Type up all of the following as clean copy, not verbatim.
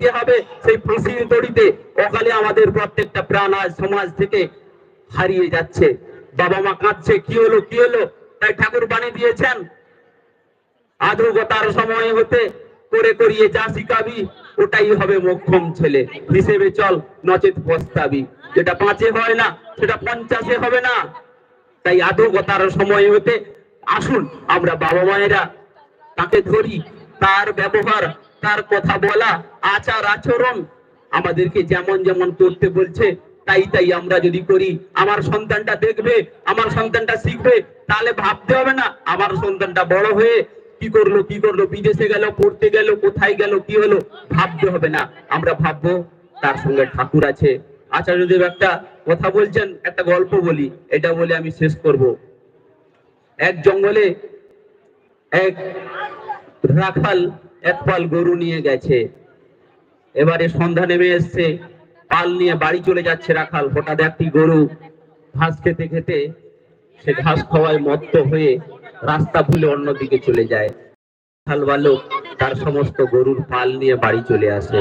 দিতে হবে সেই ফাঁসির দড়িতে। অকালে আমাদের প্রত্যেকটা প্রাণ আজ সমাজ থেকে হারিয়ে যাচ্ছে। বাবা মা কাঁদছে, কি হলো কি হলো। তাই ঠাকুর বাণী দিয়েছেন, আধুগতার সময় হতে করে করিয়ে যা শিখাবি ওটাই হবে মোক্ষম ছেলে, হিসেবে চল নচেত পস্তাবি। যেটা 5-এ হয় না সেটা 50-এ হবে না। তাই আধুগতার সময় হতে আসুন আমরা বাবা মায়েরা তাকে ধরি, তার ব্যবহার, তার কথা বলা, আচার আচরণ আমাদেরকে যেমন যেমন করতে বলছে তাই তাই আমরা যদি করি, আমার সন্তানটা দেখবে, আমার সন্তানটা শিখবে। তাহলে ভাবতে হবে না আমার সন্তানটা বড় হয়ে কি করলো, বিদেশে গেল, পড়তে গেল, কোথায় গেল, কি হলো, ভাবতে হবে না। আমরা ভাববো তার সঙ্গে ঠাকুর আছে। আচার্যদেব একটা কথা বলছেন, একটা গল্প বলি, এটা বলে আমি শেষ করব। এক জঙ্গলে এক রাখাল এক পাল গরু নিয়ে গেছে। এবারে সন্ধ্যা নেমে এসছে, পাল নিয়ে বাড়ি চলে যাচ্ছে রাখাল। হঠাৎ একটি গরু ঘাস খেতে খেতে সে ঘাস খাওয়ায় মত্ত হয়ে রাস্তা ভুলে অন্যদিকে চলে যায়। রাখাল বালক তার সমস্ত গরুর পাল নিয়ে বাড়ি চলে আসে।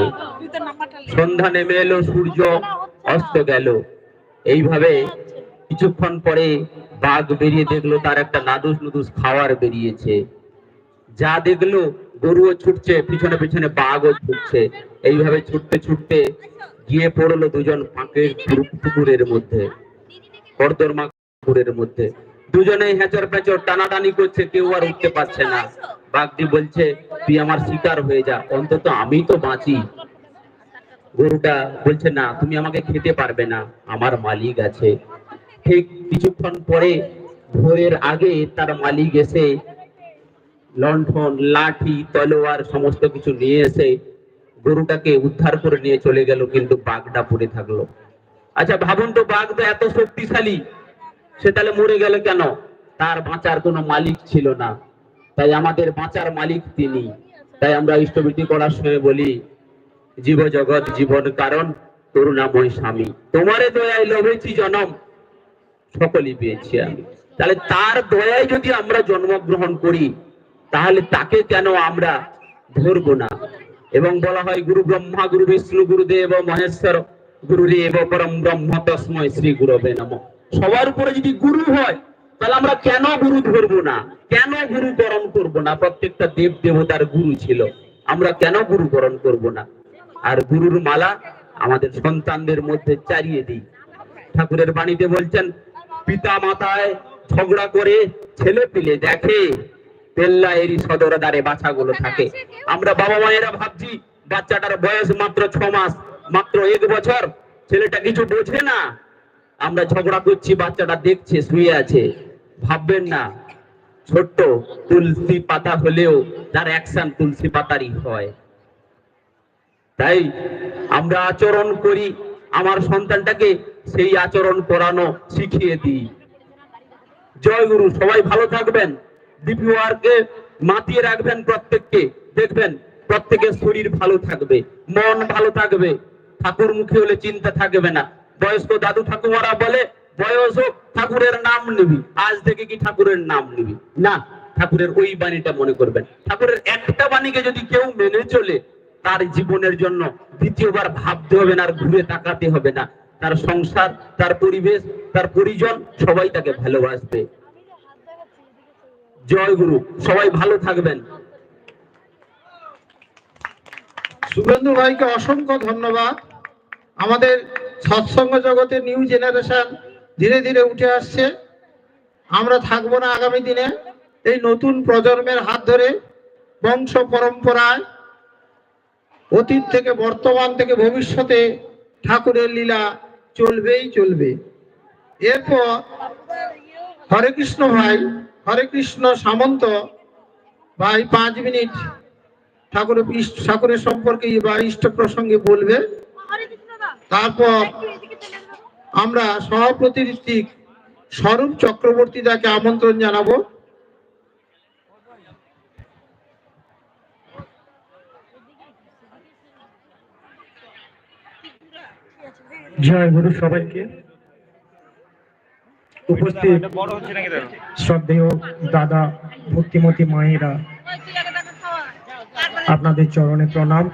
সন্ধ্যা নেমে এলো, সূর্য অস্ত গেল। এইভাবে কিছুক্ষণ পরে বাঘ বেরিয়ে দেখলো তার একটা নাদুস নুদুস খাওয়ার বেরিয়েছে। যা দেখলো গরুও ছুটছে, পিছনে পিছনে বাঘও ছুটছে। এইভাবে ছুটতে ছুটতে গিয়ে পড়লো দুজন পাঁকের পুকুরের মধ্যে, কর্দমা পুকুরের মধ্যে। দুজনেই হেঁচর পেঁচর টানাটানি করছে, কেউ আর উঠতে পারছে না। বাঘটি বলছে, তুই আমার শিকার হয়ে যা, অন্তত আমি তো বাঁচি। গরুটা বলছে, না, তুমি আমাকে খেতে পারবে না, আমার মালিক আছে। ঠিক কিছুক্ষণ পরে ভোরের আগে তার মালিক এসে লণ্ঠন, লাঠি, তলোয়ার সমস্ত কিছু নিয়ে এসে গরুটাকে উদ্ধার করে নিয়ে চলে গেল, কিন্তু বাঘটা পড়ে থাকলো। আচ্ছা ভাবুন তো, বাঘ তো এত শক্তিশালী, সে তাহলে মরে গেল কেন? তার বাঁচার কোনো মালিক ছিল না। তাই আমাদের বাঁচার মালিক তিনি। তাই আমরা ইষ্টভীতি করার সময় বলি, জীব জগৎ জীবন কারণ করুণাময় স্বামী, তোমারে দয়ায় লভেছি জনম, সকলই পেয়েছি আমি। তাহলে তার দয়ায় যদি আমরা জন্মগ্রহণ করি, তাহলে তাকে কেন আমরা ধরবো না? এবং বলা হয়, গুরু ব্রহ্মা গুরু বিষ্ণু গুরুদেব মহেশ্বর গুরুরেব পরম ব্রহ্ম তস্মৈ শ্রী গুরবে নমঃ। সবার উপরে যদি গুরু হয়, তাহলে আমরা কেন গুরু ধরবো না, কেন গুরুকরণ করবো না? প্রত্যেকটা দেব দেবতার গুরু ছিল, আমরা কেন গুরুকরণ করবো না? আর গুরুর মালা আমাদের সন্তানদের মধ্যে চারিয়ে দিই। ঠাকুরের বাণীতে বলছেন, পিতা মাতায় ঝগড়া করে ছেলে পেলে দেখে, পেল্লা এরই সদরদারে বাচ্চাগুলো থাকে। আমরা বাবা মায়েরা ভাবছি বাচ্চাটার বয়স মাত্র 6 মাস, মাত্র 1 বছর, ছেলেটা কিছু বোঝে না। আমরা ঝগড়া করছি, বাচ্চাটা দেখছে, শুয়ে আছে। ভাববেন না, ছোট্ট তুলসী পাতা হলেও তার অ্যাকশন তুলসী পাতারই হয়। তাই আমরা আচরণ করি, আমার সন্তানটাকে সেই আচরণ করানো শিখিয়ে দিই। জয় গুরু। সবাই ভালো থাকবেন, দীপিওয়ারকে মাতিয়ে রাখবেন প্রত্যেককে, দেখবেন প্রত্যেকের শরীর ভালো থাকবে, মন ভালো থাকবে, ঠাকুর মুখী হলে চিন্তা থাকবে না। বয়স্ক দাদু ঠাকুমারা বলে, বয়স হোক ঠাকুরের নাম নিবি, আজ থেকে কি ঠাকুরের নাম নিবি না, ঠাকুরের ওই বাণীটা মনে করবেন। ঠাকুরের একটা বাণীকে যদি কেউ মেনে চলে, তার জীবনের জন্য দ্বিতীয়বার ভাবতে হবে না, আর ঘুরে তাকাতে হবে না। তার সংসার, তার পরিবেশ, তার পরিজন সবাই তাকে ভালোবাসবে। জয় গুরু। সবাই ভালো থাকবেন। শুভেন্দু ভাইকে অসংখ্য ধন্যবাদ। আমাদের সৎসঙ্গ জগতে নিউ জেনারেশন ধীরে ধীরে উঠে আসছে। আমরা থাকবো না আগামী দিনে এই নতুন প্রজন্মের হাত ধরে, বংশ পরম্পরায় অতীত থেকে বর্তমান থেকে ভবিষ্যতে ঠাকুরের লীলা চলবেই চলবে। এরপর হরে কৃষ্ণ ভাই, হরে কৃষ্ণ সামন্ত ভাই 5 মিনিট ঠাকুরের সম্পর্কে বা ইষ্ট প্রসঙ্গে বলবে। তারপর আমরা সভাপতি ঋত্বিক স্বরূপ চক্রবর্তী দাকে আমন্ত্রণ জানাবো। জয় গুরু সবাইকে। উপস্থিত শ্রদ্ধেয় দাদা, ভক্তিমতী মায়েরা, আপনাদের চরণে প্রণাম।